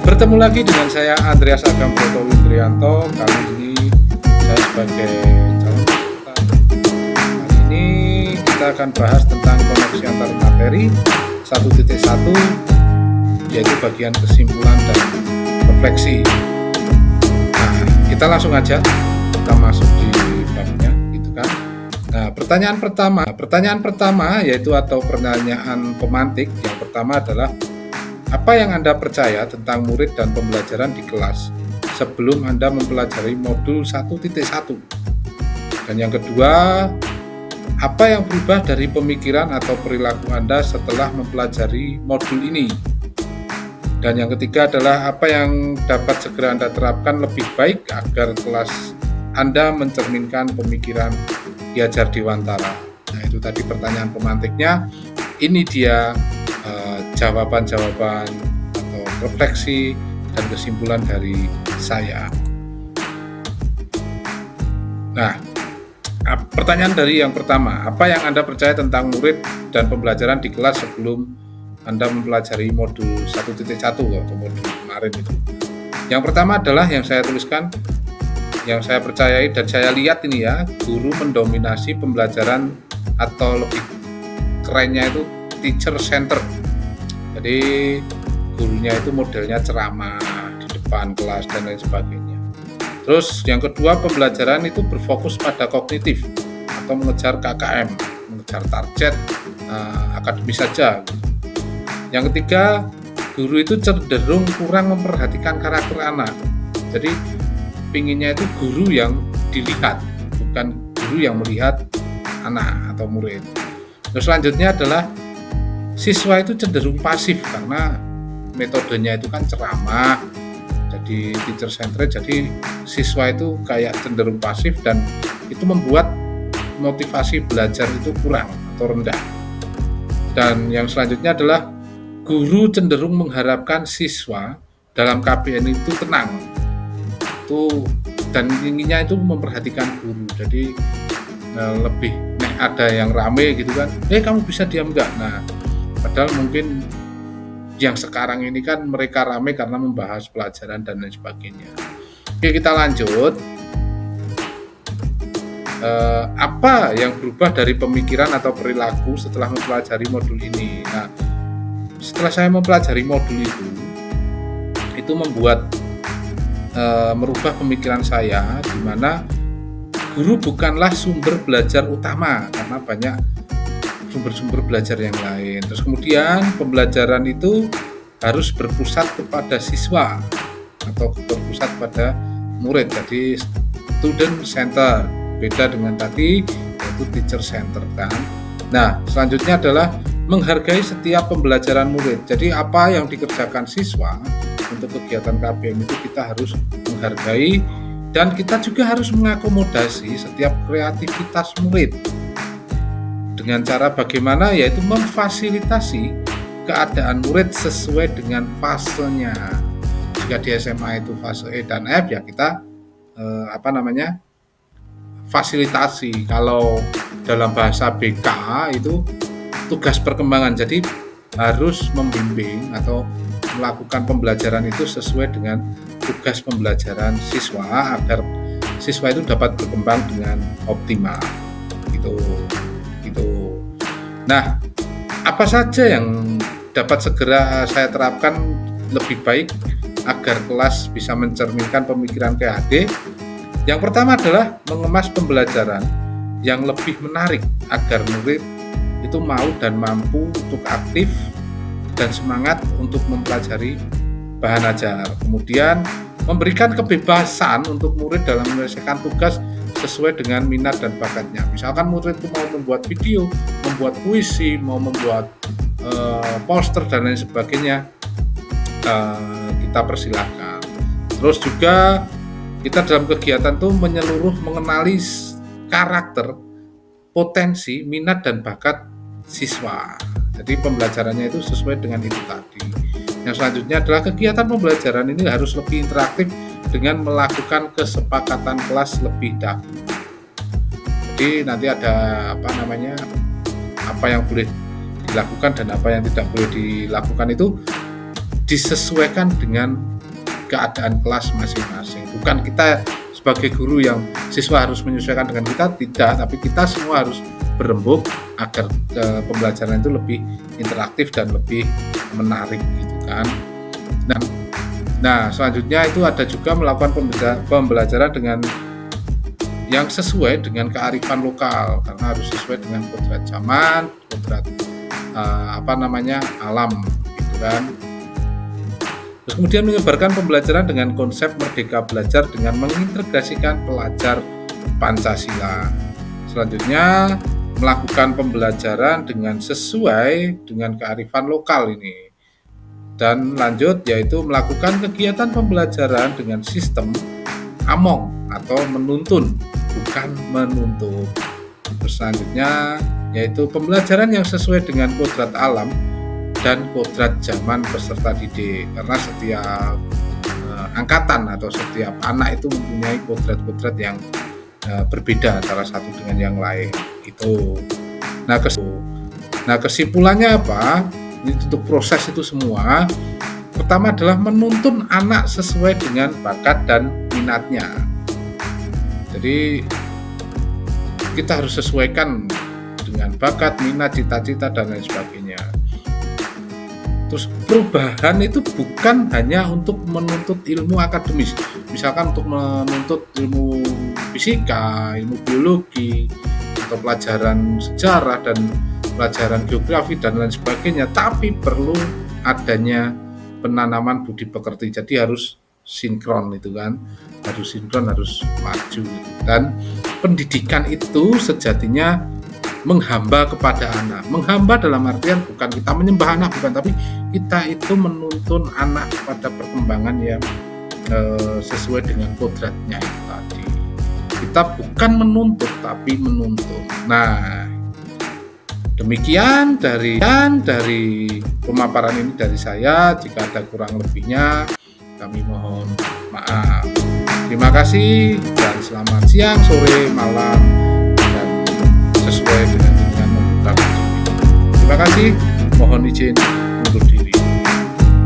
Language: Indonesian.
Bertemu lagi dengan saya Andreas Agam Broto Windrianto. Kali ini saya sebagai calon peserta. Kali ini kita akan bahas tentang koneksi antar materi 1.1, yaitu bagian kesimpulan dan refleksi. Nah, kita langsung aja kita masuk di babnya, gitu kan. Nah, pertanyaan pertama yaitu atau pertanyaan pemantik yang pertama adalah apa yang Anda percaya tentang murid dan pembelajaran di kelas sebelum Anda mempelajari modul 1.1? Dan yang kedua, apa yang berubah dari pemikiran atau perilaku Anda setelah mempelajari modul ini? Dan yang ketiga adalah apa yang dapat segera Anda terapkan lebih baik agar kelas Anda mencerminkan pemikiran Ki Hajar Dewantara. Nah, itu tadi pertanyaan pemantiknya. Ini dia jawaban-jawaban atau refleksi dan kesimpulan dari saya. Nah, pertanyaan dari yang pertama, apa yang Anda percaya tentang murid dan pembelajaran di kelas sebelum Anda mempelajari modul 1.1 atau modul kemarin itu? Yang pertama adalah yang saya tuliskan, yang saya percayai dan saya lihat ini ya, guru mendominasi pembelajaran atau lebih kerennya itu teacher center. Jadi gurunya itu modelnya ceramah di depan kelas dan lain sebagainya. Terus yang kedua, pembelajaran itu berfokus pada kognitif atau mengejar KKM, mengejar target akademis saja. Yang ketiga, guru itu cenderung kurang memperhatikan karakter anak. Jadi pinginnya itu guru yang dilihat, bukan guru yang melihat anak atau murid. Terus selanjutnya adalah siswa itu cenderung pasif karena metodenya itu kan ceramah, jadi teacher centered, jadi siswa itu kayak cenderung pasif dan itu membuat motivasi belajar itu kurang atau rendah. Dan yang selanjutnya adalah guru cenderung mengharapkan siswa dalam KBN itu tenang, itu dan inginnya itu memperhatikan guru. Jadi lebih ada yang rame gitu kan, kamu bisa diam nggak? Nah, padahal mungkin yang sekarang ini kan mereka rame karena membahas pelajaran dan lain sebagainya. Oke, kita lanjut. Apa yang berubah dari pemikiran atau perilaku setelah mempelajari modul ini? Nah, setelah saya mempelajari modul itu membuat merubah pemikiran saya, di mana guru bukanlah sumber belajar utama karena banyak sumber-sumber belajar yang lain. Terus kemudian pembelajaran itu harus berpusat kepada siswa atau berpusat pada murid. Jadi student center, beda dengan tadi yaitu teacher center kan. Nah, selanjutnya adalah menghargai setiap pembelajaran murid. Jadi apa yang dikerjakan siswa untuk kegiatan KBM itu kita harus menghargai, dan kita juga harus mengakomodasi setiap kreativitas murid dengan cara bagaimana, yaitu memfasilitasi keadaan murid sesuai dengan fasenya. Jika di SMA itu fase E dan F, ya kita fasilitasi. Kalau dalam bahasa BK itu tugas perkembangan, jadi harus membimbing atau melakukan pembelajaran itu sesuai dengan tugas pembelajaran siswa agar siswa itu dapat berkembang dengan optimal gitu. Nah, apa saja yang dapat segera saya terapkan lebih baik agar kelas bisa mencerminkan pemikiran KHD? Yang pertama adalah mengemas pembelajaran yang lebih menarik agar murid itu mau dan mampu untuk aktif dan semangat untuk mempelajari bahan ajar. Kemudian memberikan kebebasan untuk murid dalam menyelesaikan tugas sesuai dengan minat dan bakatnya. Misalkan murid itu mau membuat video, membuat puisi, mau membuat poster dan lain sebagainya, kita persilahkan. Terus juga kita dalam kegiatan itu mengenali karakter, potensi, minat dan bakat siswa. Jadi pembelajarannya itu sesuai dengan itu tadi. Yang selanjutnya adalah kegiatan pembelajaran ini harus lebih interaktif dengan melakukan kesepakatan kelas lebih dahulu. Jadi nanti ada apa yang boleh dilakukan dan apa yang tidak boleh dilakukan itu disesuaikan dengan keadaan kelas masing-masing. Bukan kita sebagai guru yang siswa harus menyesuaikan dengan kita, tidak, tapi kita semua harus berembuk agar pembelajaran itu lebih interaktif dan lebih menarik gitu kan. Nah, selanjutnya itu ada juga melakukan pembelajaran dengan yang sesuai dengan kearifan lokal, karena harus sesuai dengan kodrat zaman, kodrat alam gitu kan. Terus kemudian menyebarkan pembelajaran dengan konsep merdeka belajar dengan mengintegrasikan pelajar Pancasila. Selanjutnya melakukan pembelajaran dengan sesuai dengan kearifan lokal ini. Dan lanjut yaitu melakukan kegiatan pembelajaran dengan sistem among atau menuntun, bukan menuntut. Terus selanjutnya yaitu pembelajaran yang sesuai dengan kodrat alam dan kodrat zaman peserta didik, karena setiap angkatan atau setiap anak itu mempunyai kodrat-kodrat yang berbeda antara satu dengan yang lain itu. Nah, kesimpulannya apa? Ini untuk proses itu semua. Pertama adalah menuntun anak sesuai dengan bakat dan minatnya. Jadi kita harus sesuaikan dengan bakat, minat, cita-cita dan lain sebagainya. Terus perubahan itu bukan hanya untuk menuntut ilmu akademis, misalkan untuk menuntut ilmu fisika, ilmu biologi, atau pelajaran sejarah dan pelajaran geografi dan lain sebagainya, tapi perlu adanya penanaman budi pekerti. Jadi harus sinkron itu kan, harus sinkron, harus maju gitu. Dan pendidikan itu sejatinya menghamba kepada anak. Menghamba dalam artian bukan kita menyembah anak, bukan, tapi kita itu menuntun anak pada perkembangan yang sesuai dengan kodratnya itu tadi. Kita bukan menuntut tapi menuntun. Nah, demikian dari pemaparan ini dari saya. Jika ada kurang lebihnya kami mohon maaf. Terima kasih dan selamat siang, sore, malam, dan sesuai dengan membuka. Terima kasih, mohon izin.